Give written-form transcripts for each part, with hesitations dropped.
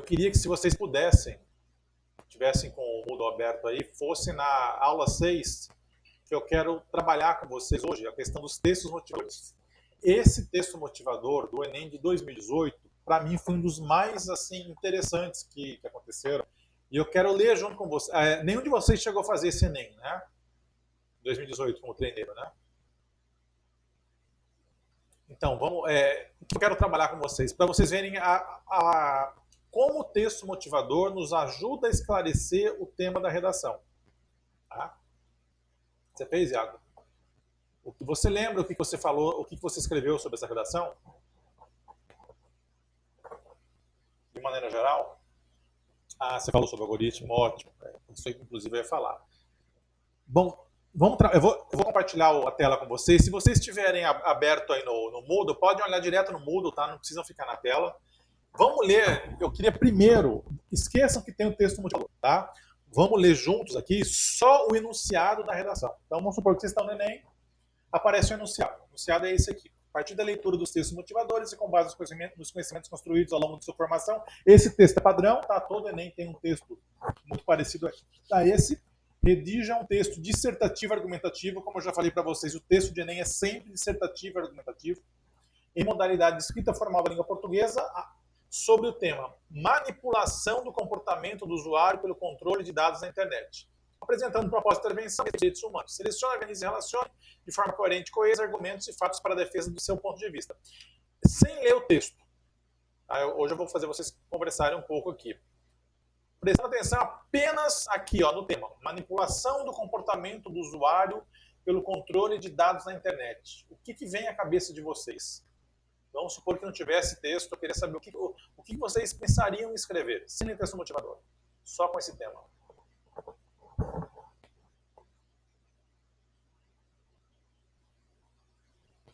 queria que, se vocês pudessem, tivessem com o Moodle aberto aí, fosse na aula 6, que eu quero trabalhar com vocês hoje, a questão dos textos motivadores. Esse texto motivador do Enem de 2018, para mim, foi um dos mais assim interessantes que aconteceram. E eu quero ler junto com vocês. Nenhum de vocês chegou a fazer esse Enem, né? 2018, como treineiro, né? Então, vamos, eu quero trabalhar com vocês, para vocês verem como o texto motivador nos ajuda a esclarecer o tema da redação. Tá? Você fez, Iago? Você lembra o que você falou, o que você escreveu sobre essa redação? De maneira geral? Você falou sobre o algoritmo, ótimo. Isso aí, inclusive, eu ia falar. Bom, eu vou compartilhar a tela com vocês. Se vocês estiverem aberto aí no Moodle, podem olhar direto no Moodle, tá? Não precisam ficar na tela. Vamos ler. Eu queria primeiro, esqueçam que tem o texto motivador, tá? Vamos ler juntos aqui só o enunciado da redação. Então, vamos supor que vocês estão no Enem, aparece o enunciado. O enunciado é esse aqui. A partir da leitura dos textos motivadores e com base nos conhecimentos construídos ao longo de sua formação, esse texto é padrão, tá? Todo Enem tem um texto muito parecido aqui. Tá? Esse redija um texto dissertativo argumentativo, como eu já falei para vocês, o texto de Enem é sempre dissertativo argumentativo, em modalidade de escrita formal da língua portuguesa, sobre o tema manipulação do comportamento do usuário pelo controle de dados na internet, apresentando propósito de intervenção de direitos humanos. Selecione, organize e relacione de forma coerente e coesa argumentos e fatos para a defesa do seu ponto de vista. Sem ler o texto. Hoje eu vou fazer vocês conversarem um pouco aqui. Prestando atenção apenas aqui, no tema. Manipulação do comportamento do usuário pelo controle de dados na internet. O que vem à cabeça de vocês? Vamos supor que não tivesse texto, eu queria saber o que vocês pensariam em escrever, sem texto motivador, só com esse tema.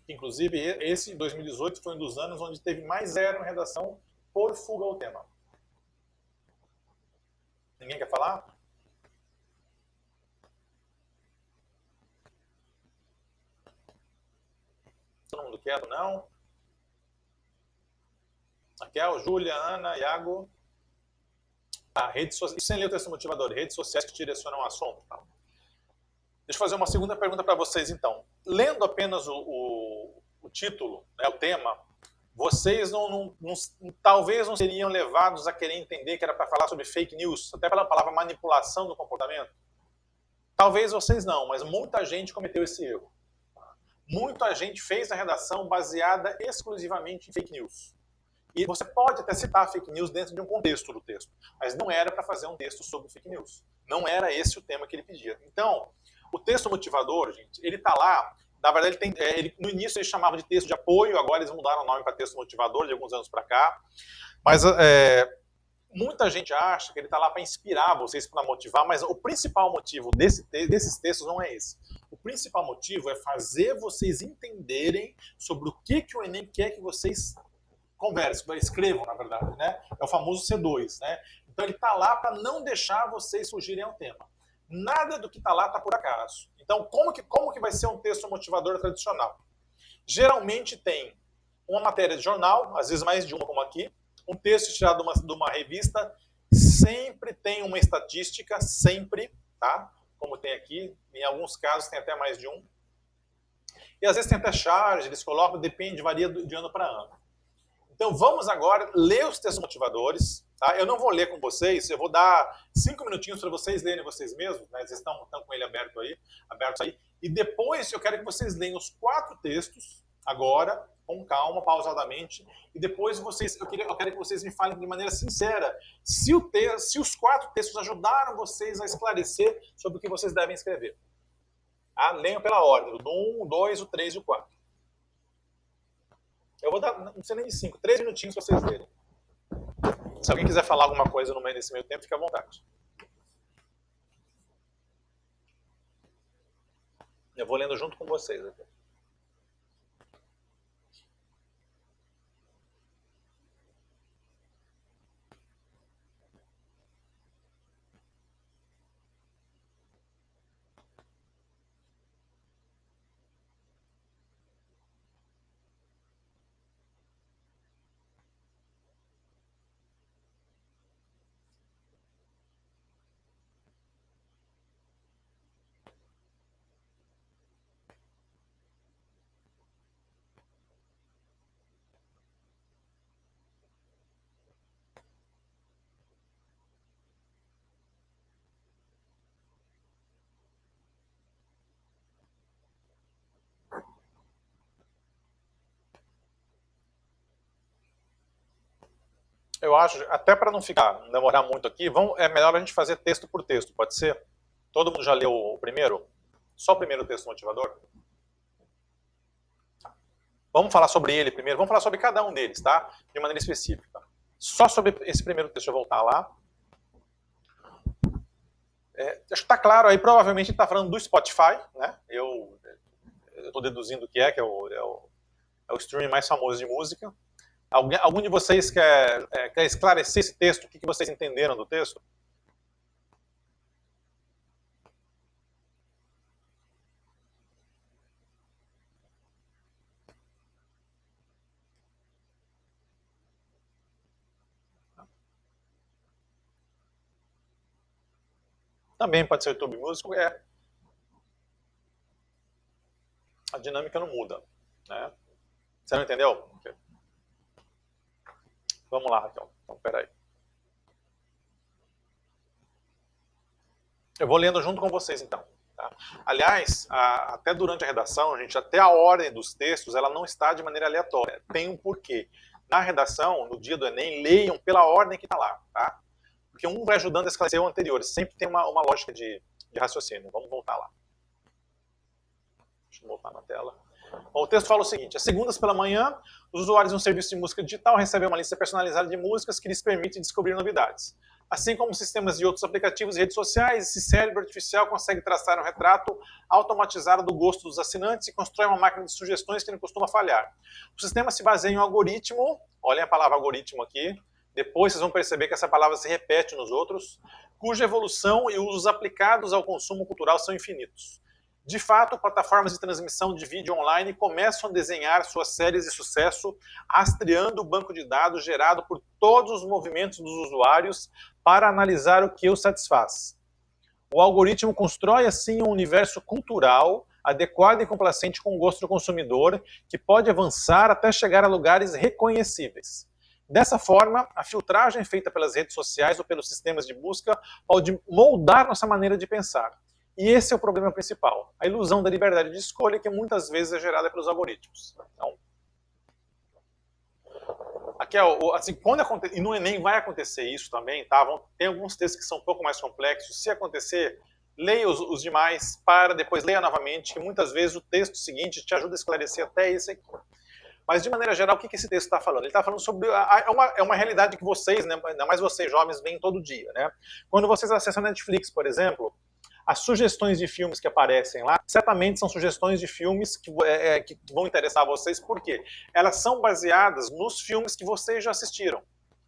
Inclusive, esse 2018 foi um dos anos onde teve mais zero em redação por fuga ao tema. Ninguém quer falar? Todo mundo quieto, não? Raquel, Júlia, Ana, Iago. Sem ler o texto motivador, redes sociais que direcionam o assunto. Tá? Deixa eu fazer uma segunda pergunta para vocês, então. Lendo apenas o título, né, o tema, vocês talvez não seriam levados a querer entender que era para falar sobre fake news, até pela palavra manipulação do comportamento? Talvez vocês não, mas muita gente cometeu esse erro. Muita gente fez a redação baseada exclusivamente em fake news. E você pode até citar fake news dentro de um contexto do texto, mas não era para fazer um texto sobre fake news. Não era esse o tema que ele pedia. Então, o texto motivador, gente, ele está lá, na verdade, no início eles chamavam de texto de apoio, agora eles mudaram o nome para texto motivador de alguns anos para cá, mas muita gente acha que ele está lá para inspirar vocês, para motivar, mas o principal motivo desses textos não é esse. O principal motivo é fazer vocês entenderem sobre o que o Enem quer que vocês conversem, escrevam, na verdade, né? É o famoso C2, né? Então ele está lá para não deixar vocês fugirem ao tema. Nada do que está lá está por acaso. Então, como que vai ser um texto motivador tradicional? Geralmente tem uma matéria de jornal, às vezes mais de uma, como aqui, um texto tirado de uma revista, sempre tem uma estatística, sempre, tá? Como tem aqui, em alguns casos tem até mais de um. E às vezes tem até charge, eles colocam, depende, varia de ano para ano. Então vamos agora ler os textos motivadores. Tá? Eu não vou ler com vocês, eu vou dar 5 minutinhos para vocês lerem vocês mesmos, né? Vocês estão com ele aberto aí. E depois eu quero que vocês leiam os 4 textos, agora, com calma, pausadamente, e depois eu quero que vocês me falem de maneira sincera se os 4 textos ajudaram vocês a esclarecer sobre o que vocês devem escrever. Tá? Leiam pela ordem, do 1, o 2, o 3 e o 4. Eu vou dar, não sei nem de 5, 3 minutinhos para vocês lerem. Se alguém quiser falar alguma coisa nesse meio tempo, fique à vontade. Eu vou lendo junto com vocês aqui. Eu acho, até para não demorar muito aqui, é melhor a gente fazer texto por texto, pode ser? Todo mundo já leu o primeiro? Só o primeiro texto motivador? Vamos falar sobre ele primeiro, vamos falar sobre cada um deles, tá? De maneira específica. Só sobre esse primeiro texto, deixa eu voltar lá. Acho que está claro aí, provavelmente está falando do Spotify, né? Eu estou deduzindo que é o streaming mais famoso de música. Algum de vocês quer esclarecer esse texto? O que vocês entenderam do texto? Também pode ser YouTube Music, a dinâmica não muda, né? Você não entendeu? Vamos lá, Raquel. Então, peraí. Eu vou lendo junto com vocês, então. Tá? Aliás, até durante a redação, até a ordem dos textos, ela não está de maneira aleatória. Tem um porquê. Na redação, no dia do Enem, leiam pela ordem que está lá, tá? Porque um vai ajudando a esclarecer o anterior. Sempre tem uma lógica de raciocínio. Vamos voltar lá. Deixa eu voltar na tela. Bom, o texto fala o seguinte: às segundas pela manhã, os usuários de um serviço de música digital recebem uma lista personalizada de músicas que lhes permite descobrir novidades. Assim como sistemas de outros aplicativos e redes sociais, esse cérebro artificial consegue traçar um retrato automatizado do gosto dos assinantes e constrói uma máquina de sugestões que não costuma falhar. O sistema se baseia em um algoritmo, olhem a palavra algoritmo aqui, depois vocês vão perceber que essa palavra se repete nos outros, cuja evolução e usos aplicados ao consumo cultural são infinitos. De fato, plataformas de transmissão de vídeo online começam a desenhar suas séries de sucesso, rastreando o banco de dados gerado por todos os movimentos dos usuários para analisar o que os satisfaz. O algoritmo constrói, assim, um universo cultural adequado e complacente com o gosto do consumidor, que pode avançar até chegar a lugares reconhecíveis. Dessa forma, a filtragem feita pelas redes sociais ou pelos sistemas de busca pode moldar nossa maneira de pensar. E esse é o problema principal, a ilusão da liberdade de escolha, que muitas vezes é gerada pelos algoritmos. Então, aqui assim, e no Enem vai acontecer isso também, tá? Tem alguns textos que são um pouco mais complexos. Se acontecer, leia os demais, depois leia novamente, que muitas vezes o texto seguinte te ajuda a esclarecer até esse aqui. Mas, de maneira geral, o que esse texto está falando? Ele está falando sobre... É uma realidade que vocês, né, ainda mais vocês jovens, veem todo dia, né? Quando vocês acessam a Netflix, por exemplo, as sugestões de filmes que aparecem lá, certamente são sugestões de filmes que vão interessar a vocês, por quê? Elas são baseadas nos filmes que vocês já assistiram.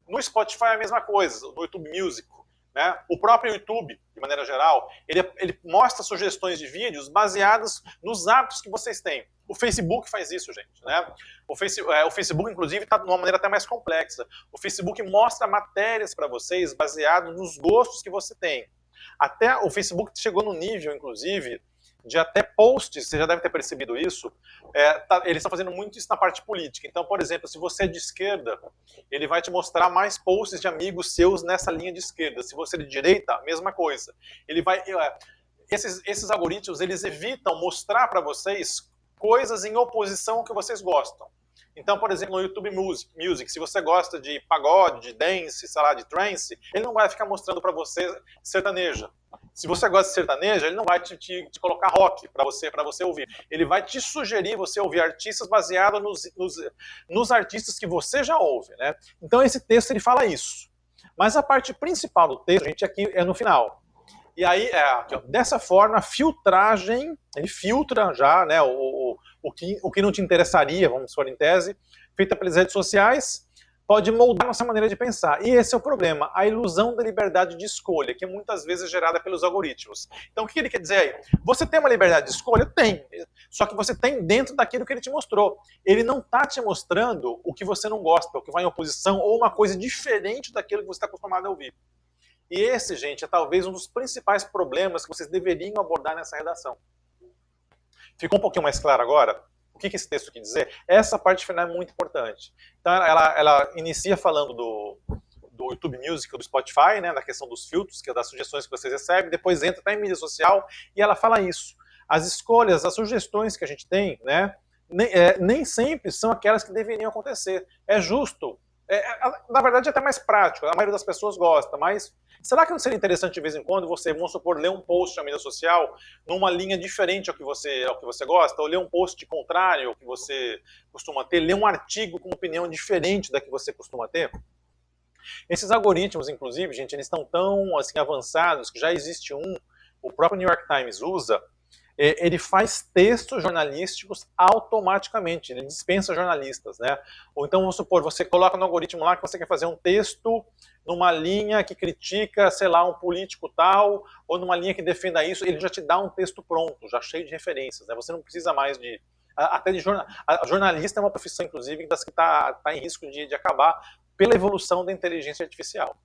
No Spotify é a mesma coisa, no YouTube Music, né? O próprio YouTube, de maneira geral, ele mostra sugestões de vídeos baseadas nos hábitos que vocês têm. O Facebook faz isso, gente, né? O Facebook, inclusive, está de uma maneira até mais complexa. O Facebook mostra matérias para vocês baseadas nos gostos que você tem. Até o Facebook chegou no nível, inclusive, de até posts, você já deve ter percebido isso, eles estão fazendo muito isso na parte política. Então, por exemplo, se você é de esquerda, ele vai te mostrar mais posts de amigos seus nessa linha de esquerda. Se você é de direita, a mesma coisa. Esses algoritmos, eles evitam mostrar para vocês coisas em oposição ao que vocês gostam. Então, por exemplo, no YouTube Music, se você gosta de pagode, de dance, sei lá, de trance, ele não vai ficar mostrando para você sertaneja. Se você gosta de sertaneja, ele não vai te colocar rock para você ouvir. Ele vai te sugerir você ouvir artistas baseados nos artistas que você já ouve, né? Então, esse texto ele fala isso. Mas a parte principal do texto, gente, aqui é no final. E aí, aqui, ó, dessa forma, a filtragem, ele filtra já, né, o que não te interessaria, vamos supor em tese, feita pelas redes sociais, pode moldar nossa maneira de pensar. E esse é o problema, a ilusão da liberdade de escolha, que muitas vezes é gerada pelos algoritmos. Então, o que ele quer dizer aí? Você tem uma liberdade de escolha? Tem. Só que você tem dentro daquilo que ele te mostrou. Ele não está te mostrando o que você não gosta, o que vai em oposição, ou uma coisa diferente daquilo que você está acostumado a ouvir. E esse, gente, é talvez um dos principais problemas que vocês deveriam abordar nessa redação. Ficou um pouquinho mais claro agora? O que esse texto quer dizer? Essa parte final é muito importante. Então, ela inicia falando do YouTube Music, do Spotify, né, na questão dos filtros, que é das sugestões que vocês recebem, depois entra até em mídia social, e ela fala isso. As escolhas, as sugestões que a gente tem, né, nem sempre são aquelas que deveriam acontecer. É justo Na verdade, é até mais prático. A maioria das pessoas gosta, mas será que não seria interessante de vez em quando você, vamos supor, ler um post na mídia social numa linha diferente ao que você gosta, ou ler um post contrário ao que você costuma ter, ler um artigo com opinião diferente da que você costuma ter? Esses algoritmos, inclusive, gente, eles estão tão assim, avançados que já existe o próprio New York Times usa, ele faz textos jornalísticos automaticamente, ele dispensa jornalistas, né? Ou então, vamos supor, você coloca no algoritmo lá que você quer fazer um texto numa linha que critica, sei lá, um político tal, ou numa linha que defenda isso, ele já te dá um texto pronto, já cheio de referências, né? Você não precisa mais de... Até de jornalista é uma profissão, inclusive, das que está em risco de acabar pela evolução da inteligência artificial.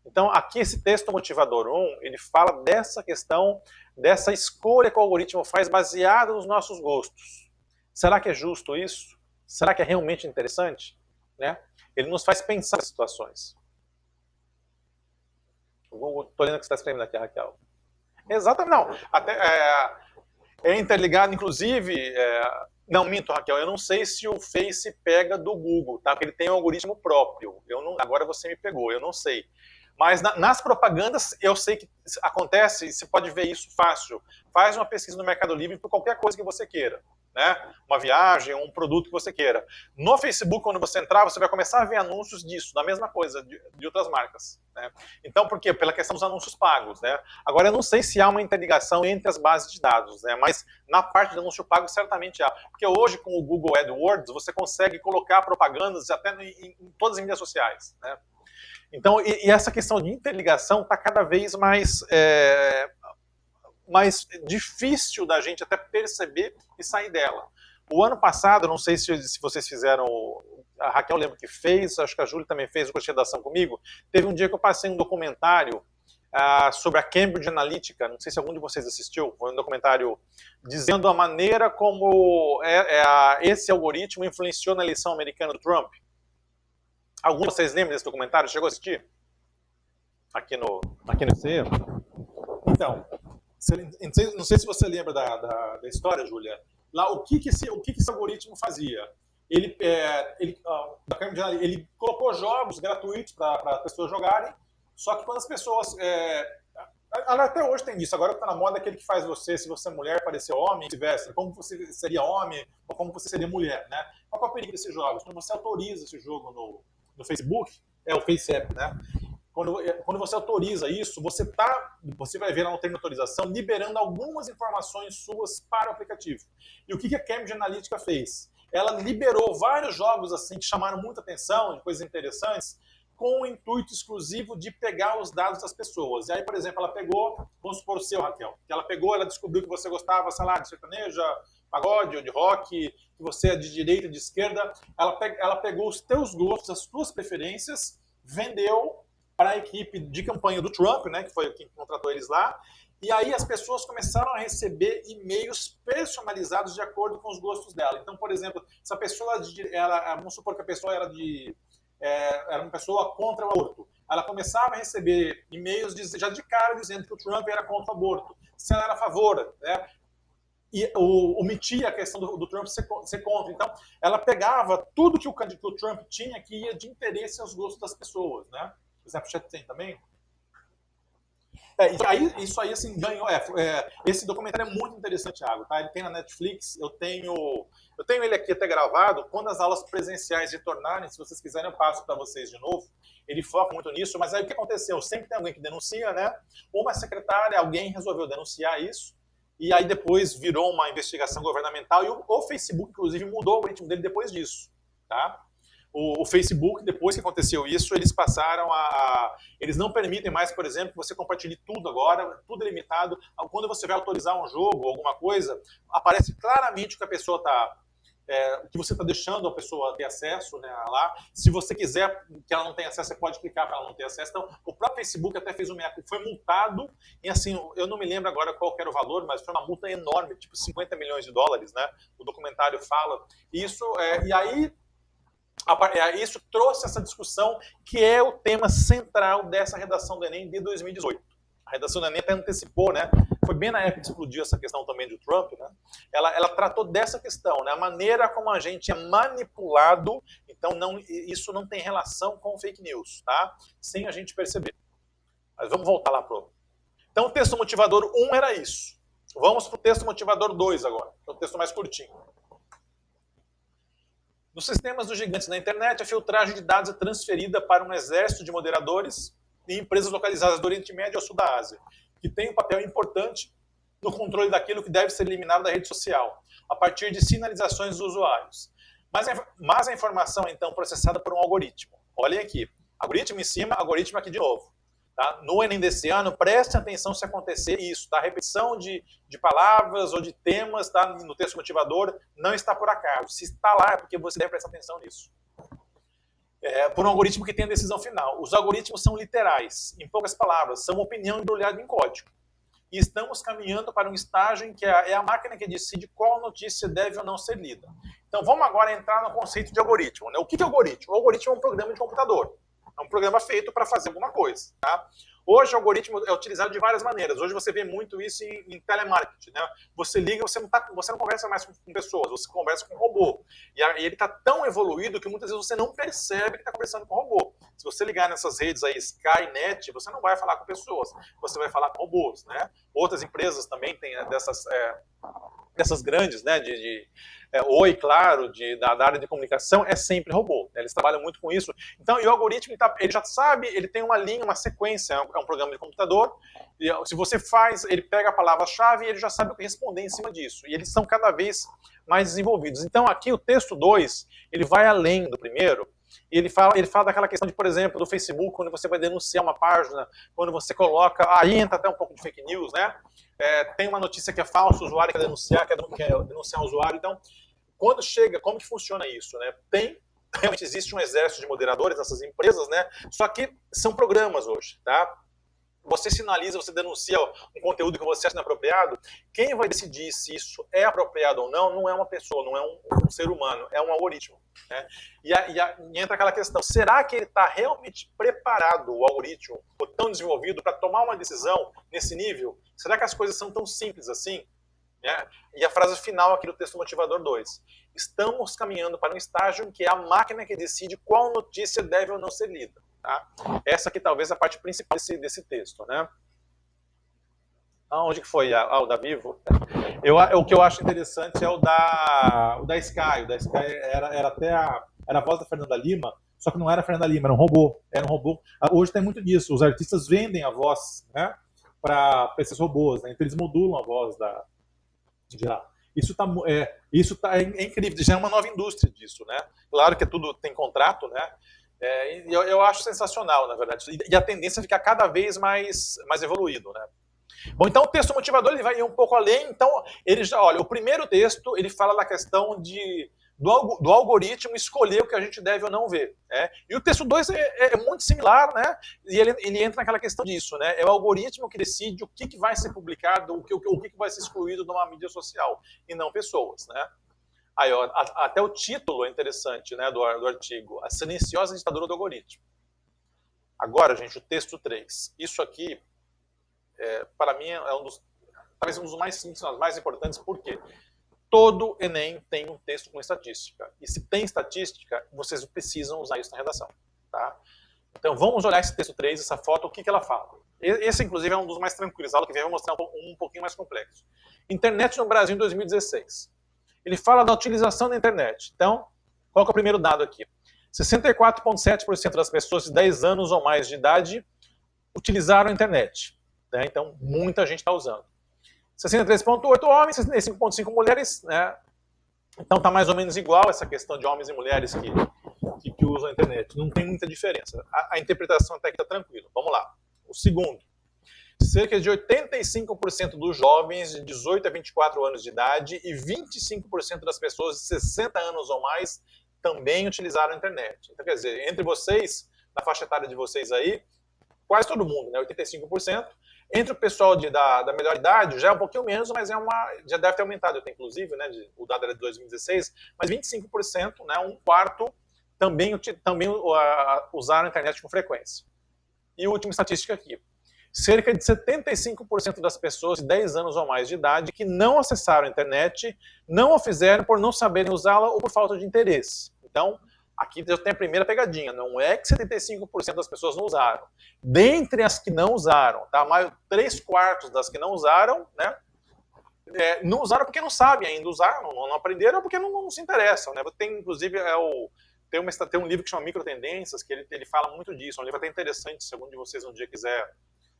Então, aqui esse texto motivador 1, ele fala dessa questão, dessa escolha que o algoritmo faz baseado nos nossos gostos. Será que é justo isso? Será que é realmente interessante? Né? Ele nos faz pensar nas situações. Estou lendo o que você está escrevendo aqui, Raquel. Exatamente, não. Até, é interligado, inclusive... Não, minto, Raquel, eu não sei se o Face pega do Google, tá? Porque ele tem um algoritmo próprio. Agora você me pegou, eu não sei. Mas nas propagandas eu sei que acontece, e você pode ver isso fácil. Faz uma pesquisa no Mercado Livre por qualquer coisa que você queira. Né? Uma viagem, um produto que você queira. No Facebook, quando você entrar, você vai começar a ver anúncios disso, da mesma coisa, de outras marcas. Né? Então, por quê? Pela questão dos anúncios pagos. Né? Agora, eu não sei se há uma interligação entre as bases de dados, né? Mas na parte de anúncio pago, certamente há. Porque hoje, com o Google AdWords, você consegue colocar propagandas até em todas as mídias sociais. Né? Então, e essa questão de interligação está cada vez mais difícil da gente até perceber e sair dela. O ano passado, não sei se vocês fizeram, a Raquel lembro que fez, acho que a Júlia também fez o curso de redação comigo, teve um dia que eu passei um documentário sobre a Cambridge Analytica, não sei se algum de vocês assistiu, foi um documentário dizendo a maneira como esse algoritmo influenciou na eleição americana do Trump. Algum de vocês lembram desse documentário? Chegou a assistir? Aqui no CE? Então, não sei se você lembra da história, Júlia. Lá, o que esse algoritmo fazia? Ele colocou jogos gratuitos para as pessoas jogarem, só que quando as pessoas... até hoje tem isso, agora está na moda aquele que faz você, se você é mulher, parecer homem, vice-versa, como você seria homem ou como você seria mulher. Né? Qual é o perigo desses jogos? Quando você autoriza esse jogo no Facebook, é o FaceApp, né? Quando você autoriza isso, você vai ver lá no termo de autorização liberando algumas informações suas para o aplicativo. E o que a Cambridge Analytica fez? Ela liberou vários jogos assim que chamaram muita atenção, de coisas interessantes, com o intuito exclusivo de pegar os dados das pessoas. E aí, por exemplo, ela pegou, vamos supor o seu, Raquel, que ela descobriu que você gostava, sei lá, de sertaneja, pagode ou de rock, que você é de direita, de esquerda. Ela pegou os teus gostos, as tuas preferências, vendeu para a equipe de campanha do Trump, né, que foi quem contratou eles lá, e aí as pessoas começaram a receber e-mails personalizados de acordo com os gostos dela. Então, por exemplo, se a pessoa, vamos supor que a pessoa era uma pessoa contra o aborto, ela começava a receber e-mails já de cara dizendo que o Trump era contra o aborto, se ela era a favor, né? E omitia a questão do Trump ser contra. Então, ela pegava tudo que o Trump tinha que ia de interesse aos gostos das pessoas, né? O Snapchat tem também. Isso aí assim, ganhou. Esse documentário é muito interessante, Thiago. Tá? Ele tem na Netflix. Eu tenho ele aqui até gravado. Quando as aulas presenciais retornarem, se vocês quiserem, eu passo para vocês de novo. Ele foca muito nisso. Mas aí o que aconteceu? Sempre tem alguém que denuncia, né? Uma secretária, alguém resolveu denunciar isso. E aí depois virou uma investigação governamental. E o Facebook, inclusive, mudou o algoritmo dele depois disso. Tá? O Facebook, depois que aconteceu isso, eles passaram eles não permitem mais, por exemplo, que você compartilhe tudo agora, tudo é limitado. Quando você vai autorizar um jogo, alguma coisa, aparece claramente que a pessoa está... que você está deixando a pessoa ter acesso, né, lá. Se você quiser que ela não tenha acesso, você pode clicar para ela não ter acesso. Então, o próprio Facebook até fez foi multado, e assim, eu não me lembro agora qual era o valor, mas foi uma multa enorme, tipo $50 milhões, né? O documentário fala. E aí... Isso trouxe essa discussão que é o tema central dessa redação do Enem de 2018. A redação do Enem até antecipou, né? Foi bem na época que explodiu essa questão também do Trump, né? Ela tratou dessa questão, né? A maneira como a gente é manipulado em Então isso não tem relação com fake news, tá? Sem a gente perceber. Mas vamos voltar lá pro... Então o texto motivador 1 era isso. Vamos para o texto motivador 2 agora, que é o texto mais curtinho. Nos sistemas dos gigantes da internet, a filtragem de dados é transferida para um exército de moderadores e empresas localizadas do Oriente Médio ao Sul da Ásia, que tem um papel importante no controle daquilo que deve ser eliminado da rede social, a partir de sinalizações dos usuários. Mas a informação é então processada por um algoritmo. Olhem aqui, algoritmo em cima, algoritmo aqui de novo. Tá? No Enem desse ano, preste atenção se acontecer isso. Tá? A repetição de palavras ou de temas tá? No texto motivador não está por acaso. Se está lá é porque você deve prestar atenção nisso. Por um algoritmo que tem a decisão final. Os algoritmos são literais. Em poucas palavras, são opinião embrulhada em código. E estamos caminhando para um estágio em que é a máquina que decide qual notícia deve ou não ser lida. Então vamos agora entrar no conceito de algoritmo. Né? O que é algoritmo? O algoritmo é um programa de computador. É um programa feito para fazer alguma coisa. Tá? Hoje o algoritmo é utilizado de várias maneiras. Hoje você vê muito isso em telemarketing. Né? Você liga, você não conversa mais com pessoas, você conversa com um robô. E ele está tão evoluído que muitas vezes você não percebe que está conversando com um robô. Se você ligar nessas redes aí, Skynet, você não vai falar com pessoas, você vai falar com robôs. Né? Outras empresas também têm dessas grandes, né, Oi, claro, da área de comunicação, é sempre robô. Né? Eles trabalham muito com isso. Então, e o algoritmo, ele já sabe, ele tem uma linha, uma sequência, é um programa de computador. E, se você faz, ele pega a palavra-chave e ele já sabe o que responder em cima disso. E eles são cada vez mais desenvolvidos. Então, aqui o texto 2, ele vai além do primeiro. Ele fala daquela questão de, por exemplo, do Facebook, quando você vai denunciar uma página, quando você coloca, aí entra até um pouco de fake news, né? Tem uma notícia que é falsa, o usuário quer denunciar o usuário. Então, quando chega, como que funciona isso, né? Realmente existe um exército de moderadores nessas empresas, né? Só que são programas hoje, tá? Você sinaliza, você denuncia um conteúdo que você acha inapropriado, quem vai decidir se isso é apropriado ou não é uma pessoa, não é um ser humano, é um algoritmo. Né? E entra aquela questão, será que ele está realmente preparado, o algoritmo, ou tão desenvolvido para tomar uma decisão nesse nível? Será que as coisas são tão simples assim? Né? E a frase final aqui do texto motivador 2. Estamos caminhando para um estágio em que é a máquina que decide qual notícia deve ou não ser lida. Tá? Essa aqui talvez é a parte principal desse texto. Né? Onde que foi? O da Vivo? O que eu acho interessante é o da Sky. O da Sky era a voz da Fernanda Lima, só que não era a Fernanda Lima, era um robô. Hoje tem muito disso. Os artistas vendem a voz, né, para esses robôs. Né? Então eles modulam a voz de lá. Isso é incrível. Já é uma nova indústria disso. Né? Claro que tudo tem contrato, né? Eu acho sensacional, na verdade. E a tendência é ficar cada vez mais evoluído, né? Bom, então o texto motivador ele vai ir um pouco além. Então, olha, o primeiro texto ele fala da questão do algoritmo escolher o que a gente deve ou não ver. Né? E o texto 2 é muito similar, né? E ele entra naquela questão disso, né? É o algoritmo que decide o que vai ser publicado, o que vai ser excluído numa mídia social, e não pessoas, né? Aí, ó, até o título é interessante, né, do artigo, A Silenciosa Ditadura do Algoritmo. Agora, gente, o texto 3. Isso aqui, para mim, talvez um dos mais simples, mais importantes, porque todo Enem tem um texto com estatística. E se tem estatística, vocês precisam usar isso na redação. Tá? Então, vamos olhar esse texto 3, essa foto, o que ela fala. Esse, inclusive, é um dos mais tranquilos, algo que vem mostrar um pouquinho mais complexo. Internet no Brasil em 2016. Ele fala da utilização da internet. Então, qual que é o primeiro dado aqui? 64,7% das pessoas de 10 anos ou mais de idade utilizaram a internet. Né? Então, muita gente está usando. 63,8% homens, 65,5% mulheres. Né? Então, está mais ou menos igual essa questão de homens e mulheres que usam a internet. Não tem muita diferença. A interpretação até que está tranquila. Vamos lá. O segundo. Cerca de 85% dos jovens de 18 a 24 anos de idade e 25% das pessoas de 60 anos ou mais também utilizaram a internet. Então, quer dizer, entre vocês, na faixa etária de vocês aí, quase todo mundo, né, 85%. Entre o pessoal da melhor idade, já é um pouquinho menos, mas já deve ter aumentado, inclusive, né, o dado era de 2016, mas 25%, né, um quarto, também usaram a internet com frequência. E a última estatística aqui. Cerca de 75% das pessoas de 10 anos ou mais de idade que não acessaram a internet, não o fizeram por não saberem usá-la ou por falta de interesse. Então, Aqui eu tenho a primeira pegadinha, não é que 75% das pessoas não usaram. Dentre as que não usaram, tá? 3/4 das que não usaram, né? Não usaram porque não sabem ainda usar, não aprenderam ou porque não se interessam, né? Tem, inclusive, tem um livro que chama Microtendências, que ele fala muito disso, é um livro até interessante, se algum de vocês um dia quiser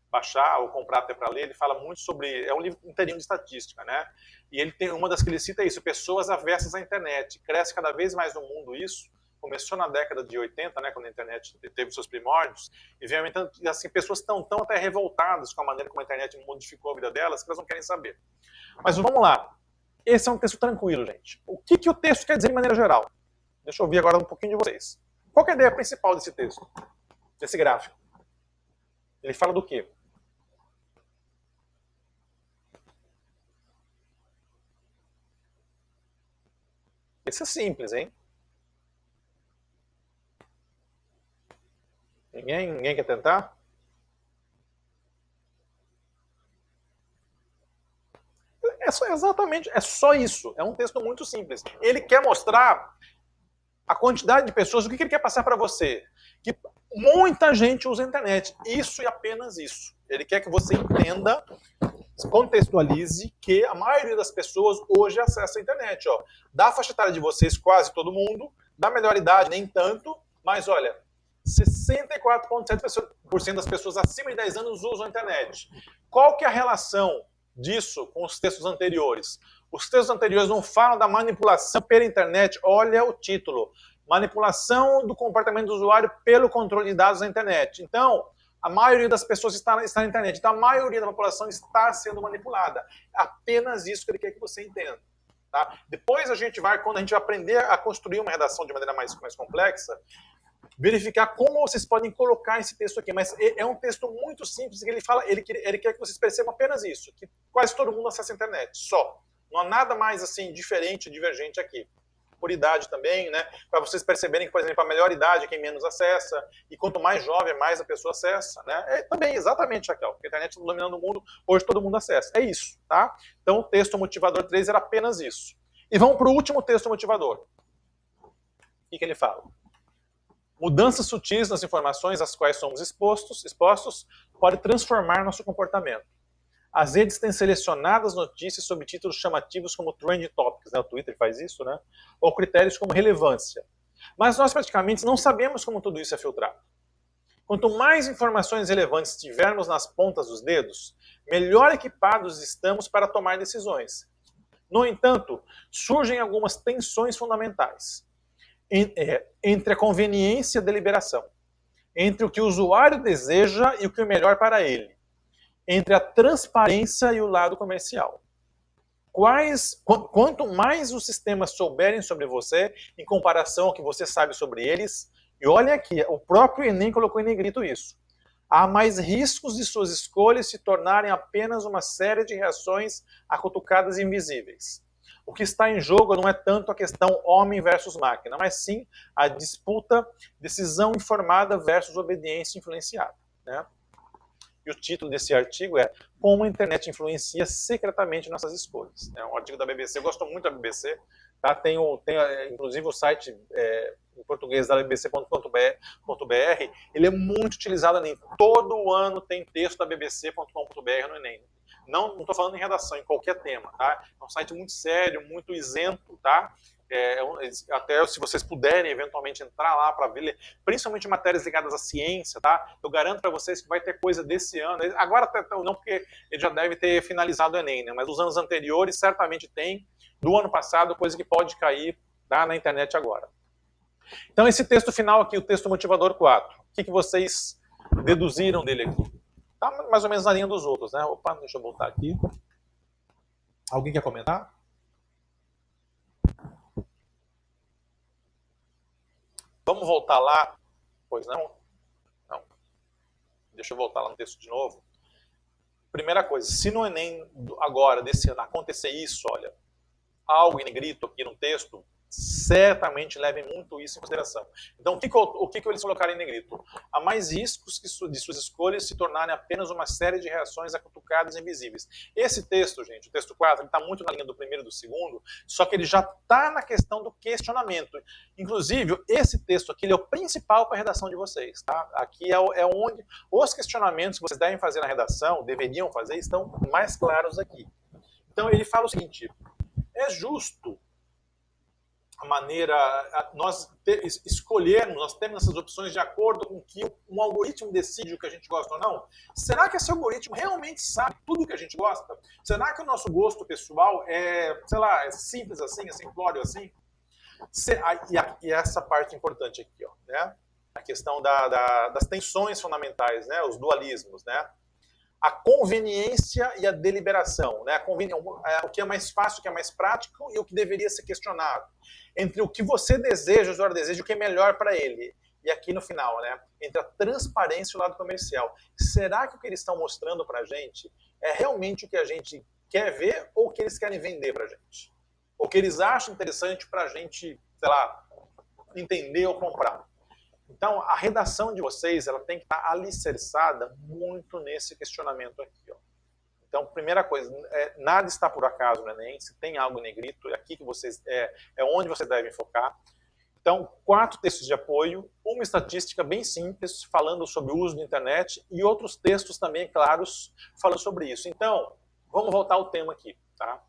baixar ou comprar até para ler, ele fala muito sobre, é um livro inteirinho de estatística, né? E ele tem, uma das que ele cita é isso, pessoas avessas à internet, cresce cada vez mais no mundo isso, começou na década de 80, né, quando a internet teve seus primórdios, e vem aumentando, assim, pessoas estão tão até revoltadas com a maneira como a internet modificou a vida delas, que elas não querem saber. Mas vamos lá, esse é um texto tranquilo, gente. O que o texto quer dizer de maneira geral? Deixa eu ouvir agora um pouquinho de vocês. Qual é a ideia principal desse texto, desse gráfico? Ele fala do quê? Esse é simples, hein? Ninguém quer tentar? Exatamente, é só isso. É um texto muito simples. Ele quer mostrar a quantidade de pessoas, o que ele quer passar para você? Que muita gente usa a internet. Isso e apenas isso. Ele quer que você entenda, contextualize que a maioria das pessoas hoje acessa a internet. Ó. Da faixa etária de vocês, quase todo mundo. Da melhor idade, nem tanto. Mas olha, 64,7% das pessoas acima de 10 anos usam a internet. Qual que é a relação disso com os textos anteriores? Os textos anteriores não falam da manipulação pela internet. Olha o título. Manipulação do comportamento do usuário pelo controle de dados na internet. Então, a maioria das pessoas está na internet. Então, a maioria da população está sendo manipulada. Apenas isso que ele quer que você entenda. Tá? Depois a gente vai, quando a gente vai aprender a construir uma redação de maneira mais complexa, verificar como vocês podem colocar esse texto aqui. Mas é um texto muito simples, que ele quer que vocês percebam apenas isso, que quase todo mundo acessa a internet, só. Não há nada mais assim diferente, divergente aqui. Por idade também, né? Para vocês perceberem que, por exemplo, a melhor idade é quem menos acessa, e quanto mais jovem, mais a pessoa acessa, né? Também, exatamente, Raquel, porque a internet está dominando o mundo, hoje todo mundo acessa. É isso, tá? Então o texto motivador 3 era apenas isso. E vamos para o último texto motivador. O que ele fala? Mudanças sutis nas informações às quais somos expostos pode transformar nosso comportamento. As redes têm selecionado as notícias sob títulos chamativos como Trend Topics, né? O Twitter faz isso, né? Ou critérios como relevância. Mas nós praticamente não sabemos como tudo isso é filtrado. Quanto mais informações relevantes tivermos nas pontas dos dedos, melhor equipados estamos para tomar decisões. No entanto, surgem algumas tensões fundamentais entre a conveniência e a deliberação, entre o que o usuário deseja e o que é melhor para ele, entre a transparência e o lado comercial. Quanto mais os sistemas souberem sobre você, em comparação ao que você sabe sobre eles, e olha aqui, o próprio Enem colocou em negrito isso, há mais riscos de suas escolhas se tornarem apenas uma série de reações a cutucadas invisíveis. O que está em jogo não é tanto a questão homem versus máquina, mas sim a disputa decisão informada versus obediência influenciada, né? E o título desse artigo é Como a internet influencia secretamente nossas escolhas. É um artigo da BBC, eu gosto muito da BBC, tá? Tem inclusive o site em português da bbc.com.br, ele é muito utilizado no Enem. Todo ano tem texto da bbc.com.br no Enem. Não estou falando em redação, em qualquer tema, tá? É um site muito sério, muito isento, tá? Até se vocês puderem eventualmente entrar lá para ver, principalmente matérias ligadas à ciência, tá? Eu garanto para vocês que vai ter coisa desse ano. Agora não, porque ele já deve ter finalizado o Enem, né? Mas os anos anteriores certamente tem. Do ano passado, coisa que pode cair, tá, na internet agora. Então esse texto final aqui, o texto motivador 4, o que vocês deduziram dele aqui? Tá mais ou menos na linha dos outros, né? Opa, deixa eu voltar aqui. Alguém quer comentar? Vamos voltar lá? Pois não? Não. Deixa eu voltar lá no texto de novo. Primeira coisa, se no Enem agora, desse ano, acontecer isso, olha, algo em negrito aqui no texto, certamente levem muito isso em consideração. Então, o que eles colocaram em negrito? Há mais riscos de suas escolhas se tornarem apenas uma série de reações acutucadas invisíveis. Esse texto, gente, o texto 4, está muito na linha do primeiro e do segundo, só que ele já está na questão do questionamento. Inclusive, esse texto aqui ele é o principal para a redação de vocês. Tá? Aqui é onde os questionamentos que vocês devem fazer na redação, deveriam fazer, estão mais claros aqui. Então, ele fala o seguinte: é justo a maneira, nós escolhermos, nós temos essas opções de acordo com que um algoritmo decide o que a gente gosta ou não? Será que esse algoritmo realmente sabe tudo o que a gente gosta? Será que o nosso gosto pessoal sei lá, é simples assim, é simplório assim? E essa parte importante aqui, ó, né? A questão das tensões fundamentais, né? Os dualismos, né? A conveniência e a deliberação, né? O que é mais fácil, o que é mais prático e o que deveria ser questionado. Entre o que você deseja, o usuário deseja, o que é melhor para ele. E aqui no final, né? Entre a transparência e o lado comercial. Será que o que eles estão mostrando para a gente é realmente o que a gente quer ver ou o que eles querem vender para a gente? O que eles acham interessante para a gente, sei lá, entender ou comprar? Então, a redação de vocês ela tem que estar alicerçada muito nesse questionamento aqui. Ó. Então, primeira coisa, nada está por acaso no Enem. Se tem algo em negrito, é aqui que vocês é onde vocês devem focar. Então, 4 textos de apoio, uma estatística bem simples, falando sobre o uso da internet, e outros textos também claros, falando sobre isso. Então, vamos voltar ao tema aqui. Tá?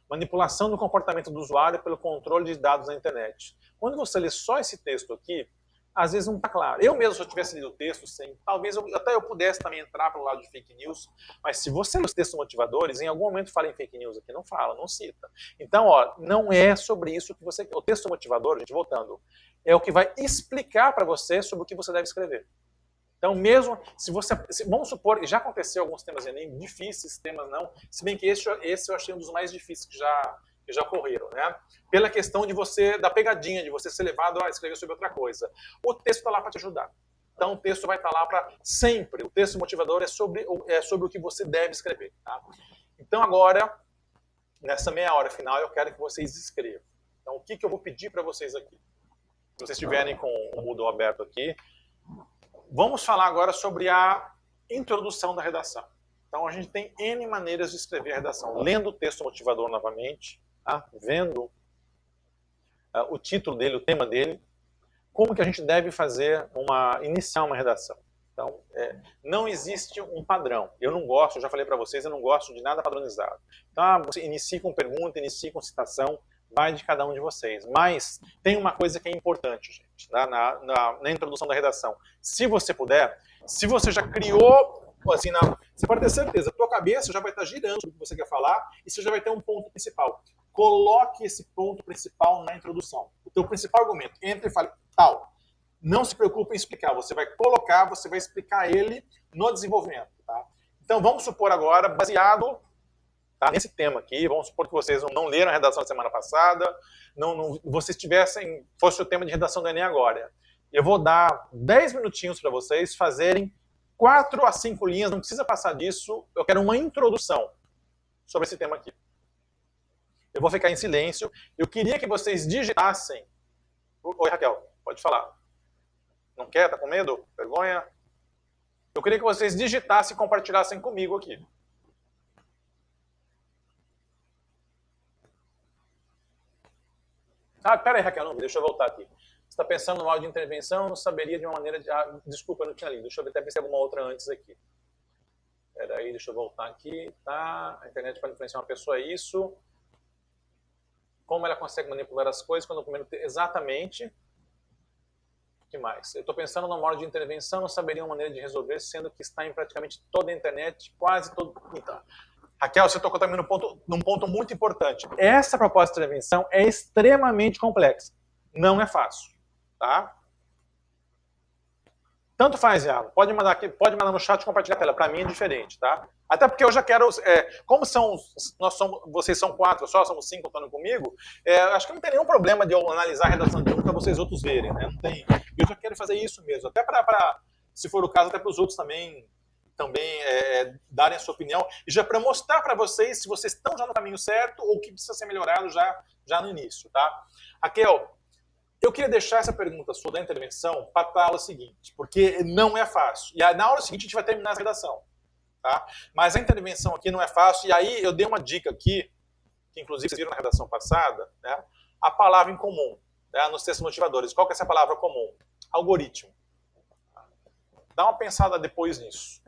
Manipulação do comportamento do usuário pelo controle de dados na internet. Quando você lê só esse texto aqui, às vezes não está claro. Eu mesmo, se eu tivesse lido o texto, sim, talvez até eu pudesse também entrar pelo lado de fake news, mas se você lê os textos motivadores, em algum momento fala em fake news aqui, não fala, não cita. Então, ó, não é sobre isso que você... O texto motivador, gente, voltando, é o que vai explicar para você sobre o que você deve escrever. Então, mesmo se você... Vamos supor, já aconteceu alguns temas Enem, difíceis, temas não, se bem que esse eu achei um dos mais difíceis que já ocorreram, né? Pela questão da pegadinha, de você ser levado a escrever sobre outra coisa. O texto está lá para te ajudar. Então, o texto vai estar lá para sempre. O texto motivador é sobre o que você deve escrever. Tá? Então, agora, nessa meia hora final, eu quero que vocês escrevam. Então, o que eu vou pedir para vocês aqui? Se vocês estiverem com o Moodle aberto aqui, vamos falar agora sobre a introdução da redação. Então, a gente tem N maneiras de escrever a redação. Lendo o texto motivador novamente, tá? Vendo o título dele, o tema dele, como que a gente deve iniciar uma redação. Então, não existe um padrão. Eu não gosto, eu já falei para vocês, eu não gosto de nada padronizado. Então, você inicia com pergunta, inicia com citação, vai de cada um de vocês. Mas tem uma coisa que é importante, gente, na introdução da redação. Se você puder, se você já criou, assim, você pode ter certeza, a tua cabeça já vai estar girando sobre o que você quer falar e você já vai ter um ponto principal. Coloque esse ponto principal na introdução. O teu principal argumento. Entre e fale, tal. Não se preocupe em explicar. Você vai colocar, você vai explicar ele no desenvolvimento. Tá? Então, vamos supor agora, baseado nesse tema aqui, vamos supor que vocês não leram a redação da semana passada, vocês fosse o tema de redação do Enem agora. Eu vou dar 10 minutinhos para vocês fazerem 4 a 5 linhas, não precisa passar disso, eu quero uma introdução sobre esse tema aqui. Eu vou ficar em silêncio. Eu queria que vocês digitassem... Oi, Raquel, pode falar. Não quer? Tá com medo? Vergonha? Eu queria que vocês digitassem e compartilhassem comigo aqui. Pera aí, Raquel, não, deixa eu voltar aqui. Você está pensando no áudio de intervenção, não saberia de uma maneira de... desculpa, eu não tinha lido. Deixa eu ver, até pensei alguma outra antes aqui. Pera aí, deixa eu voltar aqui. Tá? A internet pode influenciar uma pessoa, é isso. Como ela consegue manipular as coisas quando o primeiro... Exatamente. O que mais? Eu estou pensando numa hora de intervenção, não saberia uma maneira de resolver, sendo que está em praticamente toda a internet, quase todo... Então, Raquel, você tocou também num ponto muito importante. Essa proposta de intervenção é extremamente complexa. Não é fácil. Tá? Tanto faz, Iago. Pode mandar aqui, pode mandar no chat e compartilhar a tela. Para mim é diferente, tá? Até porque eu já quero... como vocês são 4 só, somos 5 contando comigo, acho que não tem nenhum problema de eu analisar a redação de um para vocês outros verem, né? Não tem. Eu já quero fazer isso mesmo. Até se for o caso, até para os outros também também darem a sua opinião, e já para mostrar para vocês se vocês estão já no caminho certo ou o que precisa ser melhorado já no início, tá? Raquel, eu queria deixar essa pergunta sua da intervenção para a aula seguinte, porque não é fácil. E na aula seguinte a gente vai terminar a redação, tá? Mas a intervenção aqui não é fácil, e aí eu dei uma dica aqui, que inclusive vocês viram na redação passada, né? A palavra em comum, né? Nos textos motivadores. Qual que é essa palavra comum? Algoritmo. Dá uma pensada depois nisso.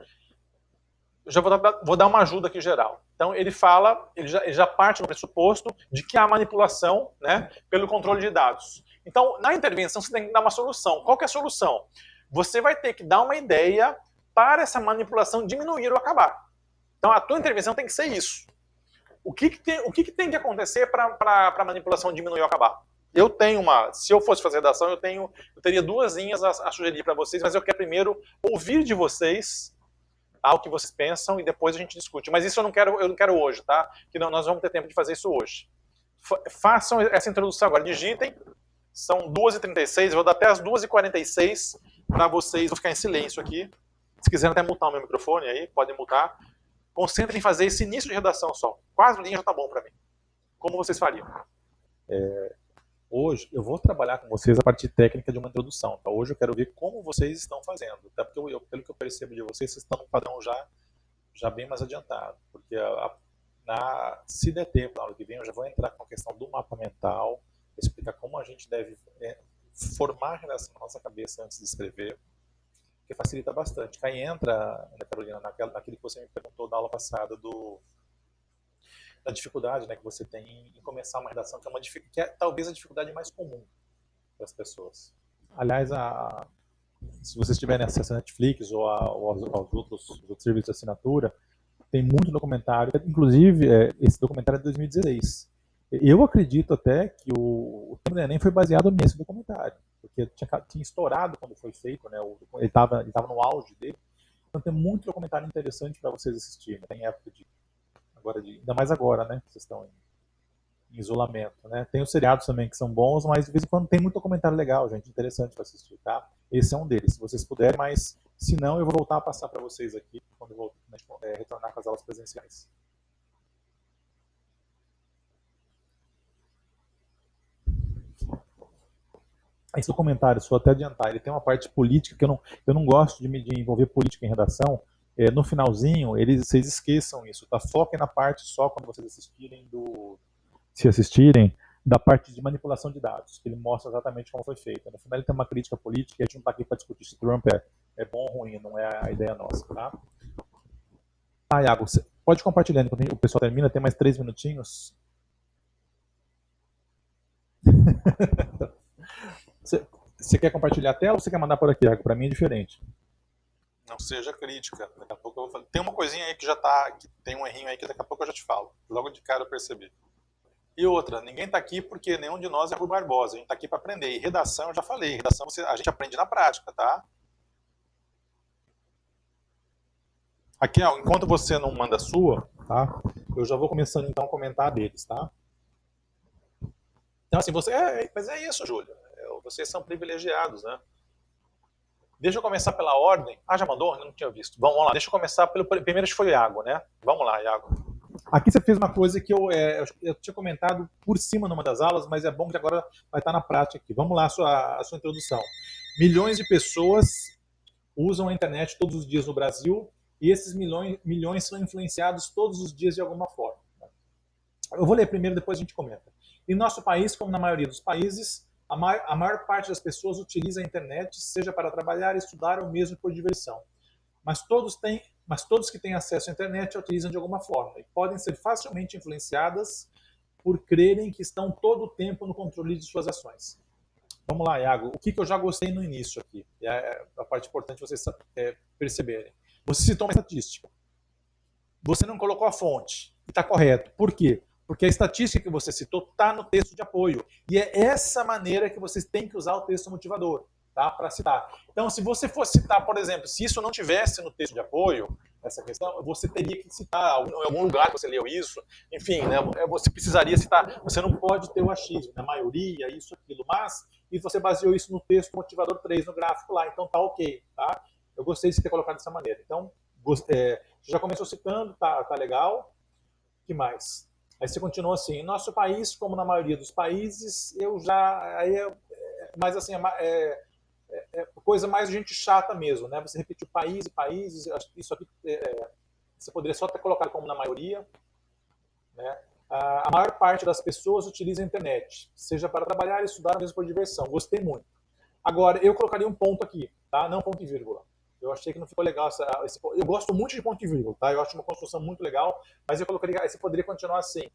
Eu já vou dar uma ajuda aqui geral. Então ele fala, ele já parte do pressuposto de que há manipulação, né, pelo controle de dados. Então, na intervenção, você tem que dar uma solução. Qual que é a solução? Você vai ter que dar uma ideia para essa manipulação diminuir ou acabar. Então, a tua intervenção tem que ser isso. O que tem que acontecer para a manipulação diminuir ou acabar? Eu tenho se eu fosse fazer redação, eu teria duas linhas a sugerir para vocês, mas eu quero primeiro ouvir de vocês o que vocês pensam e depois a gente discute. Mas isso eu não quero hoje, tá? Que nós vamos ter tempo de fazer isso hoje. Façam essa introdução agora, digitem. São 2h36, eu vou dar até as 2h46 para vocês. Vou ficar em silêncio aqui. Se quiserem até mutar o meu microfone aí, podem mutar. Concentrem em fazer esse início de redação só. 4 linhas já tá bom para mim. Como vocês fariam? Hoje eu vou trabalhar com vocês a partir técnica de uma introdução. Tá? Hoje eu quero ver como vocês estão fazendo. Até porque pelo que eu percebo de vocês estão no padrão já bem mais adiantado. Porque se der tempo na aula que vem, eu já vou entrar com a questão do mapa mental, explicar como a gente deve formar a redação na nossa cabeça antes de escrever, que facilita bastante. Aí entra, Ana Carolina, naquilo que você me perguntou da aula passada, da dificuldade, né, que você tem em começar uma redação, que é talvez a dificuldade mais comum para as pessoas. Aliás, se vocês tiverem acesso à Netflix ou aos outros serviços de assinatura, tem muito documentário, inclusive esse documentário é de 2016. Eu acredito até que o tema do Enem foi baseado nesse documentário, porque tinha estourado quando foi feito, né? Ele estava no auge dele. Então tem muito documentário interessante para vocês assistirem. Tem época ainda mais agora, né? Vocês estão em isolamento, né? Tem os seriados também que são bons, mas de vez em quando tem muito documentário legal, gente, interessante para assistir, tá? Esse é um deles, se vocês puderem, mas se não, eu vou voltar a passar para vocês aqui quando eu vou retornar com as aulas presenciais. Esse documentário, só até adiantar, ele tem uma parte política que eu não gosto de envolver política em redação. No finalzinho, vocês esqueçam isso, tá? Foquem na parte só quando vocês assistirem, da parte de manipulação de dados, que ele mostra exatamente como foi feito. No final ele tem uma crítica política e a gente não está aqui para discutir se Trump é bom ou ruim, não é a ideia nossa, tá? Iago, você pode compartilhar enquanto o pessoal termina, tem mais 3 minutinhos. Você quer compartilhar a tela ou você quer mandar por aqui, Iago? Para mim é diferente. Não seja crítica. Daqui a pouco eu vou falar. Tem uma coisinha aí que tem um errinho aí que daqui a pouco eu já te falo. Logo de cara eu percebi. E outra, ninguém está aqui porque nenhum de nós é Rui Barbosa. A gente está aqui para aprender. E redação, eu já falei. Redação a gente aprende na prática, tá? Aqui, enquanto você não manda a sua, tá? Eu já vou começando então a comentar deles, tá? Então assim, mas é isso, Júlia. Vocês são privilegiados, né? Deixa eu começar pela ordem. Já mandou? Eu não tinha visto. Vamos lá, deixa eu começar pelo primeiro, que foi o Iago, né? Vamos lá, Iago. Aqui você fez uma coisa que eu tinha comentado por cima numa das aulas, mas é bom que agora vai estar na prática aqui. Vamos lá, a sua introdução. Milhões de pessoas usam a internet todos os dias no Brasil e esses milhões são influenciados todos os dias de alguma forma. Eu vou ler primeiro, depois a gente comenta. Em nosso país, como na maioria dos países, a maior parte das pessoas utiliza a internet, seja para trabalhar, estudar ou mesmo por diversão. Mas todos que têm acesso à internet a utilizam de alguma forma e podem ser facilmente influenciadas por crerem que estão todo o tempo no controle de suas ações. Vamos lá, Iago. O que eu já gostei no início aqui? É a parte importante vocês perceberem. Você citou uma estatística. Você não colocou a fonte. E está correto. Por quê? Porque a estatística que você citou está no texto de apoio. E é essa maneira que vocês têm que usar o texto motivador, tá? Para citar. Então, se você for citar, por exemplo, se isso não tivesse no texto de apoio, essa questão, você teria que citar em algum lugar que você leu isso. Enfim, né, você precisaria citar. Você não pode ter o achismo, né, maioria, isso, aquilo. Mas, e você baseou isso no texto motivador 3, no gráfico lá. Então, tá ok. Tá? Eu gostei de ter colocado dessa maneira. Então, Você já começou citando, tá legal. O que mais? Aí você continua assim, em nosso país, como na maioria dos países, eu já... Mas assim, coisa mais gente chata mesmo, né? Você repetiu país e países, isso aqui você poderia só ter colocado como na maioria, né? A maior parte das pessoas utiliza a internet, seja para trabalhar, estudar, ou mesmo por diversão. Gostei muito. Agora, eu colocaria um ponto aqui, tá? Não ponto e vírgula. Eu achei que não ficou legal eu gosto muito de ponto e vírgula, tá? Eu acho uma construção muito legal, mas eu colocaria, você poderia continuar assim.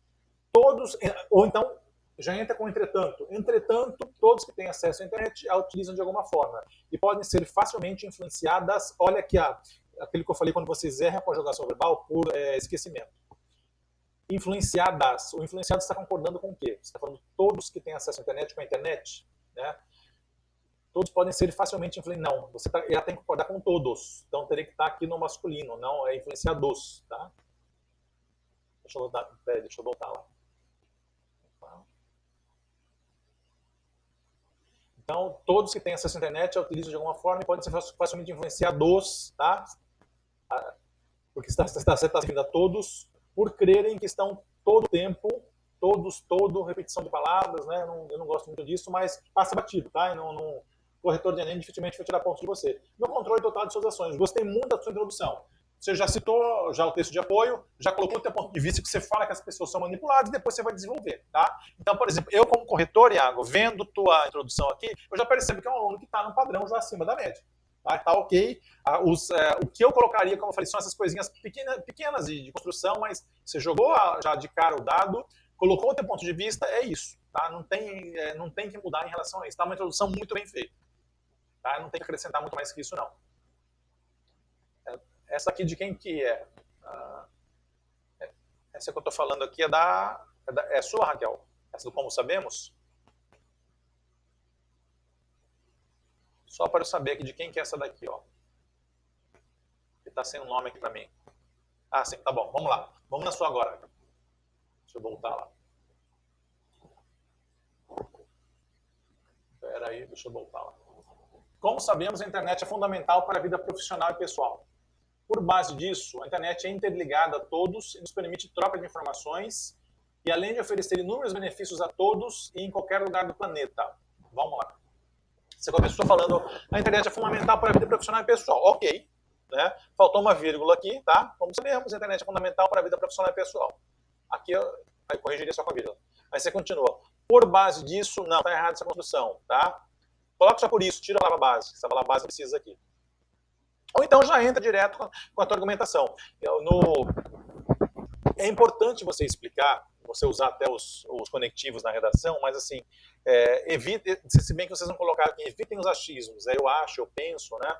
Todos, ou então já entra com entretanto. Entretanto, todos que têm acesso à internet a utilizam de alguma forma e podem ser facilmente influenciadas. Olha aqui, aquilo que eu falei quando vocês erram a conjugação verbal por esquecimento. Influenciadas. O influenciado está concordando com o quê? Você está falando todos que têm acesso à internet com a internet, né? Todos podem ser facilmente influenciados. Não, você já tem que concordar com todos. Então teria que estar aqui no masculino, não é influenciados, tá? Deixa eu voltar lá. Então, todos que têm acesso à internet a utilizam de alguma forma e podem ser facilmente influenciados, tá? Porque você está servindo a todos por crerem que estão todo o tempo, repetição de palavras, né? Eu não gosto muito disso, mas passa batido, tá? O corretor de Enem dificilmente vai tirar pontos de você. No controle total de suas ações. Gostei muito da sua introdução. Você já citou já o texto de apoio, já colocou o teu ponto de vista que você fala que as pessoas são manipuladas e depois você vai desenvolver, tá? Então, por exemplo, eu como corretor, Iago, vendo tua introdução aqui, eu já percebo que é um aluno que está num padrão já acima da média. Tá ok. O que eu colocaria, como eu falei, são essas coisinhas pequenas de construção, mas você jogou já de cara o dado, colocou o teu ponto de vista, é isso. Tá? Não tem que mudar em relação a isso. Tá? Uma introdução muito bem feita. Tá? Não tem que acrescentar muito mais que isso, não. Essa aqui de quem que é? Essa que eu estou falando aqui é sua, Raquel? Essa do Como Sabemos? Só para eu saber aqui de quem que é essa daqui, ó. Que está sem o nome aqui para mim. Ah, sim, tá bom. Vamos lá. Vamos na sua agora. Deixa eu voltar lá. Espera aí, deixa eu voltar lá. Como sabemos, a internet é fundamental para a vida profissional e pessoal. Por base disso, a internet é interligada a todos e nos permite troca de informações e, além de oferecer inúmeros benefícios a todos e em qualquer lugar do planeta. Vamos lá. Você começou falando a internet é fundamental para a vida profissional e pessoal. Ok. Né? Faltou uma vírgula aqui, tá? Como sabemos, a internet é fundamental para a vida profissional e pessoal. Aqui eu corrigiria só com a vírgula. Aí você continua. Por base disso, não, está errado essa construção, tá? Coloca só por isso, tira a palavra base. Essa palavra base precisa aqui. Ou então já entra direto com a tua argumentação. É importante você explicar, você usar até os conectivos na redação, mas assim, se bem que vocês não colocaram aqui, evitem os achismos. Eu acho, eu penso, né?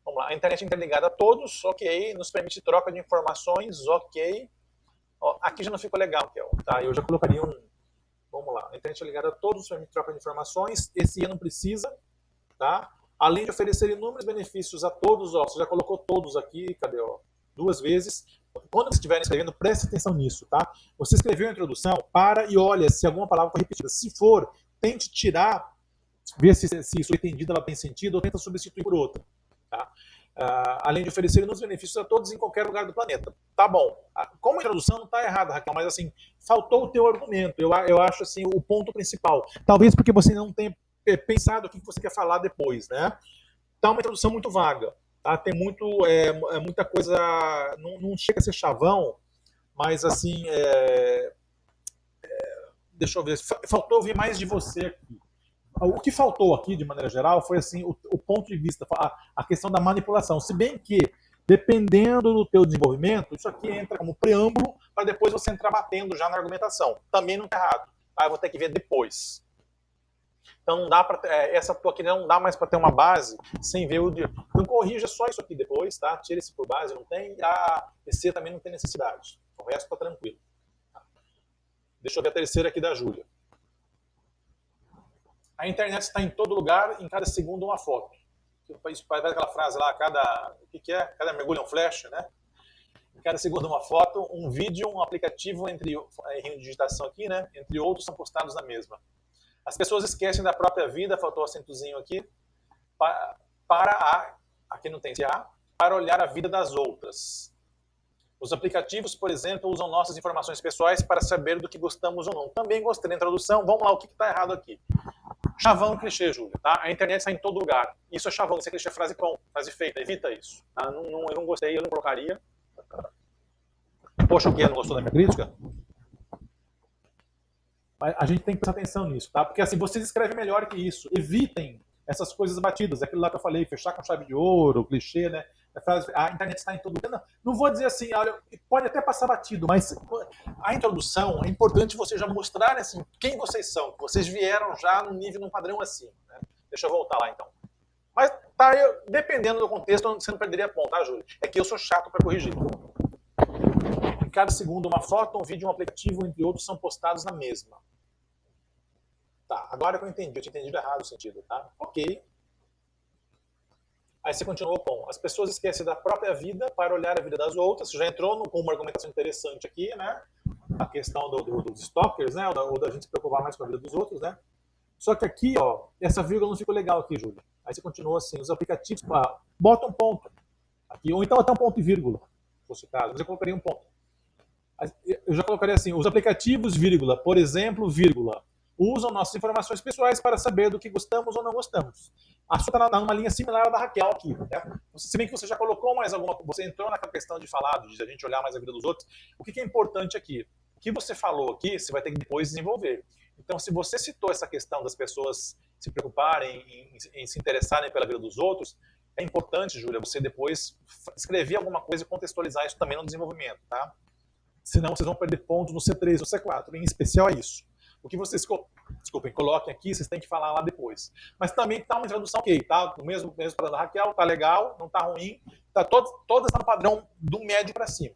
Vamos lá, a internet é interligada a todos, ok, nos permite troca de informações, ok. Ó, aqui já não ficou legal, Kel, tá? Eu já colocaria vamos lá, a internet é ligada a todos, nos permite troca de informações, esse não precisa, tá? Além de oferecer inúmeros benefícios a todos, ó, você já colocou todos aqui, cadê, ó? 2 vezes. Quando vocês estiverem escrevendo, preste atenção nisso, tá? Você escreveu a introdução, para e olha se alguma palavra foi repetida. Se for, tente tirar, ver se isso entendida ela tem sentido, ou tenta substituir por outra. Tá? Além de oferecer inúmeros benefícios a todos em qualquer lugar do planeta. Tá bom. Como a introdução não está errada, Raquel, mas assim, faltou o teu argumento. Eu acho assim, o ponto principal. Talvez porque você não tenha pensado o que você quer falar depois, né? Tá uma introdução muito vaga. Tá? Tem muita coisa, não chega a ser chavão, mas assim, deixa eu ver, faltou ouvir mais de você aqui. O que faltou aqui, de maneira geral, foi assim o ponto de vista, a questão da manipulação. Se bem que, dependendo do teu desenvolvimento, isso aqui entra como preâmbulo para depois você entrar batendo já na argumentação. Também não está errado. Tá? Eu vou ter que ver depois. Então não dá para essa tua aqui não dá mais para ter uma base sem ver o de. Então corrija só isso aqui depois, tá? Tira esse por base, não tem. A EC também não tem necessidade. O resto está tranquilo. Deixa eu ver a terceira aqui da Júlia. A internet está em todo lugar, em cada segundo uma foto. Vai aquela frase lá, o que é? Cada mergulho é um flash, né? Em cada segundo uma foto, um vídeo, um aplicativo, em digitação aqui, né? Entre outros, são postados na mesma. As pessoas esquecem da própria vida, faltou o acentozinho aqui, aqui não tem CA, para olhar a vida das outras. Os aplicativos, por exemplo, usam nossas informações pessoais para saber do que gostamos ou não. Também gostei da introdução. Vamos lá, o que está errado aqui? Chavão, clichê, Júlio. Tá? A internet está em todo lugar. Isso é chavão, isso é clichê, frase pronta, frase feita. Evita isso. Tá? Eu não gostei, eu não colocaria. Poxa, o quê? Não gostou da minha crítica? A gente tem que prestar atenção nisso, tá? Porque assim, vocês escrevem melhor que isso. Evitem essas coisas batidas. Aquilo lá que eu falei, fechar com chave de ouro, clichê, né? A internet está em todo lugar. Não vou dizer assim, olha, pode até passar batido, mas a introdução é importante você já mostrar assim, quem vocês são, que vocês vieram já no nível, num padrão assim. Né? Deixa eu voltar lá então. Mas tá, dependendo do contexto, você não perderia ponto, tá, Júlio? É que eu sou chato para corrigir. Em cada segundo, uma foto, um vídeo, um aplicativo, entre outros, são postados na mesma. Tá, agora que eu entendi, eu tinha entendido errado o sentido, tá? Ok. Aí você continuou com, as pessoas esquecem da própria vida para olhar a vida das outras. Você já entrou com uma argumentação interessante aqui, né? A questão dos stalkers, né? Ou da gente se preocupar mais com a vida dos outros, né? Só que aqui, ó, essa vírgula não ficou legal aqui, Júlio. Aí você continuou assim, os aplicativos, bota um ponto. Aqui, ou então até um ponto e vírgula, se fosse o caso. Mas eu colocaria um ponto. Eu já colocaria assim, os aplicativos, vírgula, por exemplo, vírgula, usam nossas informações pessoais para saber do que gostamos ou não gostamos. A sua está numa linha similar à da Raquel aqui. Né? Se bem que você já colocou mais alguma... Você entrou naquela questão de falar, de a gente olhar mais a vida dos outros. O que é importante aqui? O que você falou aqui, você vai ter que depois desenvolver. Então, se você citou essa questão das pessoas se preocuparem em se interessarem pela vida dos outros, é importante, Júlia, você depois escrever alguma coisa e contextualizar isso também no desenvolvimento. Tá? Senão, vocês vão perder pontos no C3 ou C4. Em especial é isso. O que vocês coloquem aqui, vocês têm que falar lá depois. Mas também tá uma introdução ok, tá? No mesmo padrão da Raquel, tá legal, não tá ruim. Tá todas estão no padrão do médio para cima.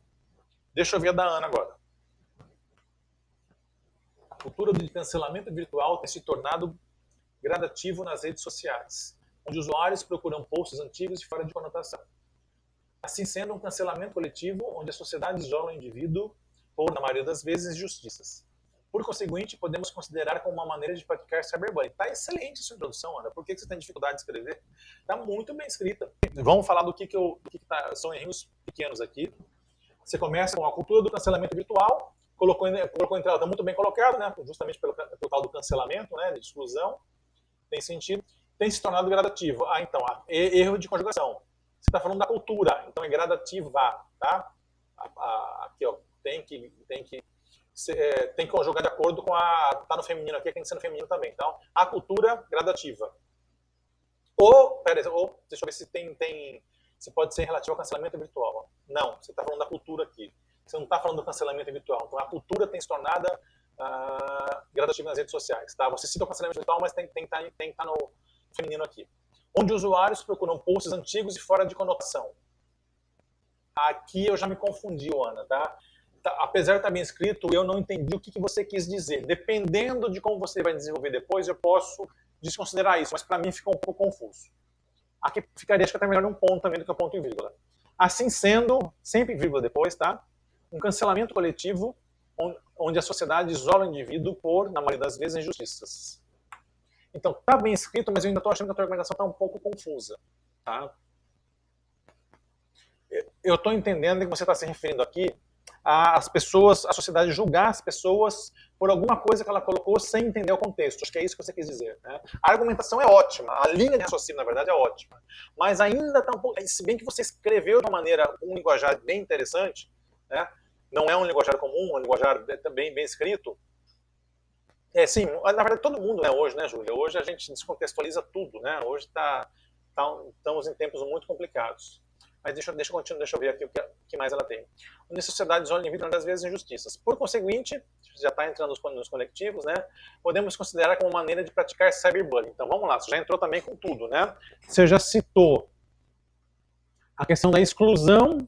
Deixa eu ver a da Ana agora. A cultura de cancelamento virtual tem se tornado gradativo nas redes sociais, onde usuários procuram posts antigos e fora de conotação. Assim sendo, um cancelamento coletivo onde a sociedade isola o indivíduo por, na maioria das vezes, injustiças. Por conseguinte, podemos considerar como uma maneira de praticar cyberbullying. Está excelente essa introdução, Ana. Por que você tem dificuldade de escrever? Está muito bem escrita. Vamos falar do que são erros pequenos aqui. Você começa com a cultura do cancelamento virtual, colocou em entrada, está muito bem colocado, né? Justamente pelo tal do cancelamento, né? De exclusão. Tem sentido. Tem se tornado gradativo. Então, erro de conjugação. Você está falando da cultura, então é gradativa, tá? Aqui, ó, tem que conjugar de acordo com tá no feminino aqui, tem que ser no feminino também. Então, a cultura gradativa. Deixa eu ver se pode ser relativo ao cancelamento virtual. Ó. Não, você está falando da cultura aqui. Você não está falando do cancelamento virtual. Então, a cultura tem se tornado gradativa nas redes sociais. Tá? Você cita o cancelamento virtual, mas tem que estar no feminino aqui. Onde usuários procuram posts antigos e fora de conotação. Aqui eu já me confundi, Ana, tá? Apesar de estar bem escrito, eu não entendi o que você quis dizer. Dependendo de como você vai desenvolver depois, eu posso desconsiderar isso, mas para mim ficou um pouco confuso. Aqui ficaria, acho que até melhor um ponto também do que um ponto e vírgula. Assim sendo, sempre vírgula depois, tá? Um cancelamento coletivo onde a sociedade isola o indivíduo por, na maioria das vezes, injustiças. Então, tá bem escrito, mas eu ainda estou achando que a tua argumentação está um pouco confusa, tá? Eu estou entendendo que você está se referindo aqui a sociedade julgar as pessoas por alguma coisa que ela colocou sem entender o contexto. Acho que é isso que você quis dizer. Né? A argumentação é ótima, a linha de raciocínio, na verdade, é ótima. Mas ainda está um pouco... Se bem que você escreveu de uma maneira, um linguajar bem interessante, né? Não é um linguajar comum, um linguajar bem escrito. Sim, na verdade, todo mundo, né, hoje, né, Júlia? Hoje a gente descontextualiza tudo, né? Hoje estamos em tempos muito complicados. Mas deixa eu continuar, deixa eu ver aqui o que mais ela tem. Onde a sociedade isola o indivíduo das vezes injustiças. Por conseguinte, já está entrando nos conectivos, né? Podemos considerar como maneira de praticar cyberbullying. Então vamos lá, você já entrou também com tudo, né? Você já citou a questão da exclusão,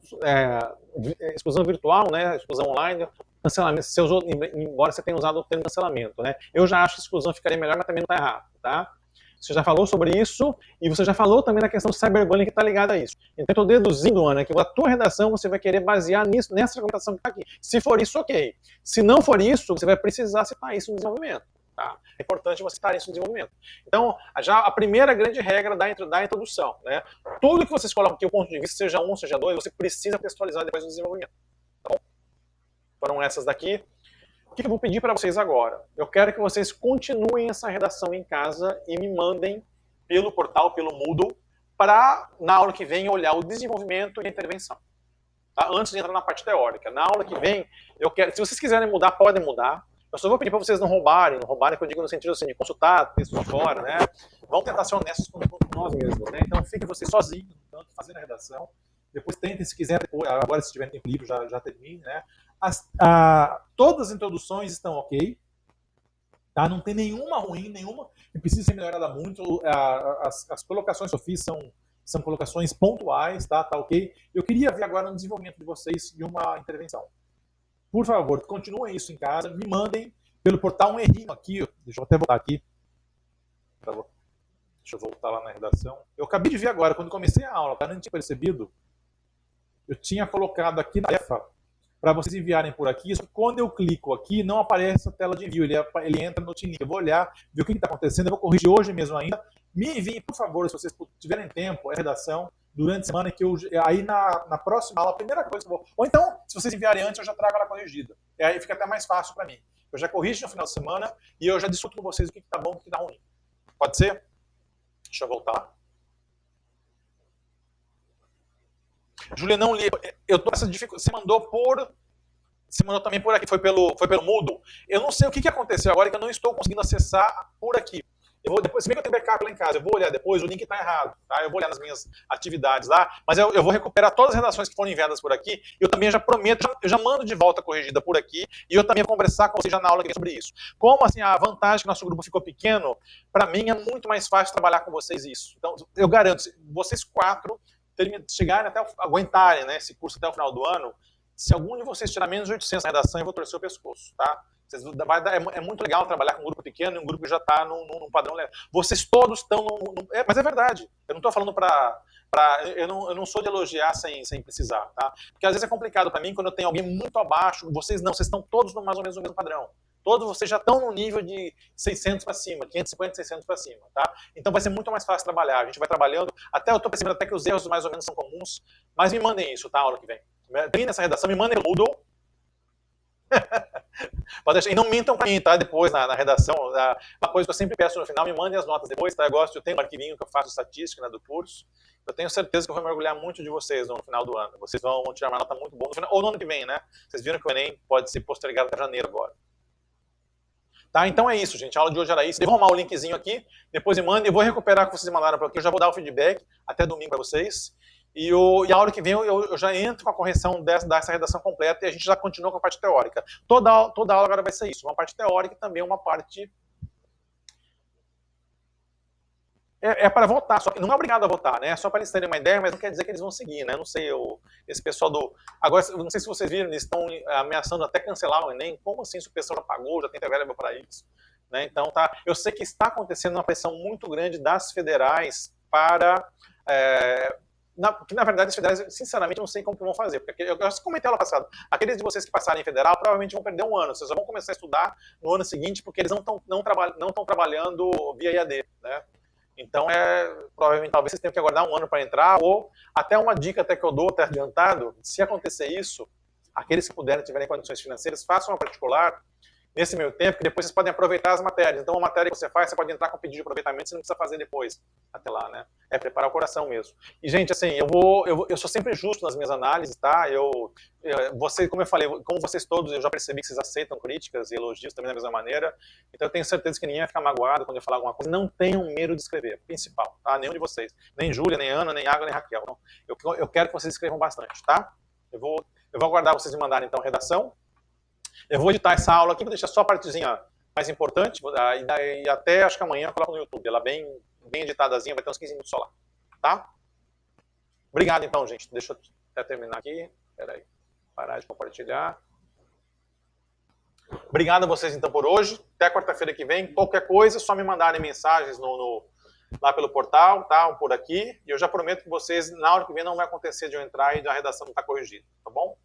exclusão virtual, né? Exclusão online, cancelamento. Você usou, embora você tenha usado o termo cancelamento, né? Eu já acho que exclusão ficaria melhor, mas também não está errado, tá? Você já falou sobre isso e você já falou também na questão do cyberbullying que está ligada a isso. Então, eu estou deduzindo, Ana, que a tua redação você vai querer basear nessa argumentação que está aqui. Se for isso, ok. Se não for isso, você vai precisar citar isso no desenvolvimento. Tá? É importante você estar nesse desenvolvimento. Então, já a primeira grande regra da introdução, né? Tudo que vocês colocam aqui, o ponto de vista, seja um, seja dois, você precisa textualizar depois do desenvolvimento. Tá bom? Foram essas daqui. O que eu vou pedir para vocês agora? Eu quero que vocês continuem essa redação em casa e me mandem pelo portal, pelo Moodle, para, na aula que vem, olhar o desenvolvimento e a intervenção. Tá? Antes de entrar na parte teórica. Na aula que vem, eu quero, se vocês quiserem mudar, podem mudar. Eu só vou pedir para vocês não roubarem que eu digo no sentido assim, de consultar texto de fora, né? Vamos tentar ser honestos com nós mesmos, né? Então fiquem vocês sozinhos, tanto fazendo a redação. Depois tentem, se quiserem, agora se tiverem tempo livre, já termine, né? Todas as introduções estão ok. Tá? Não tem nenhuma ruim, nenhuma que precisa ser melhorada muito. As colocações que eu fiz são colocações pontuais, tá ok? Eu queria ver agora no desenvolvimento de vocês de uma intervenção. Por favor, continuem isso em casa, me mandem pelo portal um errinho aqui. Deixa eu até voltar aqui. Deixa eu voltar lá na redação. Eu acabei de ver agora, quando comecei a aula, não tinha percebido. Eu tinha colocado aqui na tarefa para vocês enviarem por aqui. Só que quando eu clico aqui, não aparece a tela de envio. Ele entra no Team. Eu vou olhar, ver o que está acontecendo. Eu vou corrigir hoje mesmo ainda. Me enviem, por favor, se vocês tiverem tempo, a redação durante a semana, que aí na próxima aula, a primeira coisa que eu vou... Ou então, se vocês enviarem antes, eu já trago ela corrigida. E aí fica até mais fácil para mim. Eu já corrijo no final de semana e eu já discuto com vocês o que está bom e o que está ruim. Pode ser? Deixa eu voltar. Júlia, não li. Eu tô essa dificuldade. Você mandou também por aqui. Foi pelo Moodle. Eu não sei o que aconteceu agora, que eu não estou conseguindo acessar por aqui. Depois, se bem que eu tenho backup lá em casa, eu vou olhar depois, o link está errado. Tá? Eu vou olhar nas minhas atividades lá, mas eu vou recuperar todas as redações que foram enviadas por aqui. E eu também já prometo, eu já mando de volta corrigida por aqui. E eu também vou conversar com vocês já na aula que vem sobre isso. Como assim, a vantagem que nosso grupo ficou pequeno, para mim é muito mais fácil trabalhar com vocês isso. Então, eu garanto, vocês 4 chegarem até aguentarem, né, esse curso até o final do ano, se algum de vocês tirar menos de 800 na redação, eu vou torcer o pescoço, tá? É muito legal trabalhar com um grupo pequeno e um grupo que já está num padrão leve. Vocês todos estão mas é verdade. Eu não estou falando eu não sou de elogiar sem precisar, tá? Porque às vezes é complicado para mim quando eu tenho alguém muito abaixo. Vocês estão todos mais ou menos no mesmo padrão. Todos vocês já estão no nível de 600 para cima, 550, 600 para cima, tá? Então vai ser muito mais fácil trabalhar. A gente vai trabalhando, eu estou percebendo até que os erros mais ou menos são comuns, mas me mandem isso, tá? A aula que vem. Termina essa redação, me mandem no Moodle. E não mintam para mim, tá? Depois na redação. Uma coisa que eu sempre peço no final, me mandem as notas depois, tá? Eu tenho um arquivinho que eu faço estatística, né, do curso. Eu tenho certeza que eu vou mergulhar muito de vocês no final do ano. Vocês vão tirar uma nota muito boa no final, ou no ano que vem, né? Vocês viram que o Enem pode ser postergado até janeiro agora. Tá? Então é isso, gente. A aula de hoje era isso. Eu vou arrumar o linkzinho aqui, depois me mandem. Eu vou recuperar o que vocês mandaram para aqui. Eu já vou dar o feedback até domingo para vocês. E a hora que vem eu já entro com a correção dessa redação completa e a gente já continua com a parte teórica. Toda aula agora vai ser isso. Uma parte teórica e também uma parte... É para votar, só que não é obrigado a votar, né? É só para eles terem uma ideia, mas não quer dizer que eles vão seguir, né? Não sei, esse pessoal do... Agora, não sei se vocês viram, eles estão ameaçando até cancelar o Enem. Como assim, se o pessoal já pagou, já tem verba para isso? Né? Então, tá. Eu sei que está acontecendo uma pressão muito grande das federais para... que na verdade, as federais, sinceramente, eu não sei como que vão fazer. Porque eu já comentei lá passado. Aqueles de vocês que passarem em federal provavelmente vão perder um ano. Vocês só vão começar a estudar no ano seguinte porque eles não estão trabalhando via EAD, né? Então, provavelmente, talvez vocês tenham que aguardar um ano para entrar, ou até uma dica até que eu dou, até adiantado, se acontecer isso, aqueles que puderem, tiverem condições financeiras, façam uma particular nesse meio tempo, que depois vocês podem aproveitar as matérias. Então, a matéria que você faz, você pode entrar com pedido de aproveitamento, você não precisa fazer depois, até lá, né? É preparar o coração mesmo. E, gente, assim, eu sou sempre justo nas minhas análises, tá? Como eu falei, como vocês todos, eu já percebi que vocês aceitam críticas e elogios também da mesma maneira. Então, eu tenho certeza que ninguém vai ficar magoado quando eu falar alguma coisa. Não tenham medo de escrever, principal, tá? Nenhum de vocês. Nem Júlia, nem Ana, nem Água, nem Raquel. Então, eu quero que vocês escrevam bastante, tá? Eu vou aguardar vocês me mandarem, então, a redação. Eu vou editar essa aula aqui, vou deixar só a partezinha mais importante, e até acho que amanhã eu coloco no YouTube. Ela bem editadazinha, vai ter uns 15 minutos só lá. Tá? Obrigado, então, gente. Deixa eu até terminar aqui. Espera aí. Parar de compartilhar. Obrigado a vocês, então, por hoje. Até quarta-feira que vem. Qualquer coisa, só me mandarem mensagens lá pelo portal, tá? Ou por aqui. E eu já prometo que vocês, na hora que vem, não vai acontecer de eu entrar e a redação não estar corrigida. Tá bom?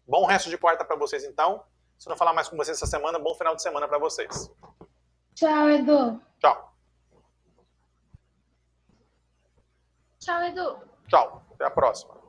Bom resto de quarta para vocês, então. Se eu não falar mais com vocês essa semana, bom final de semana para vocês. Tchau, Edu. Tchau. Tchau, Edu. Tchau. Até a próxima.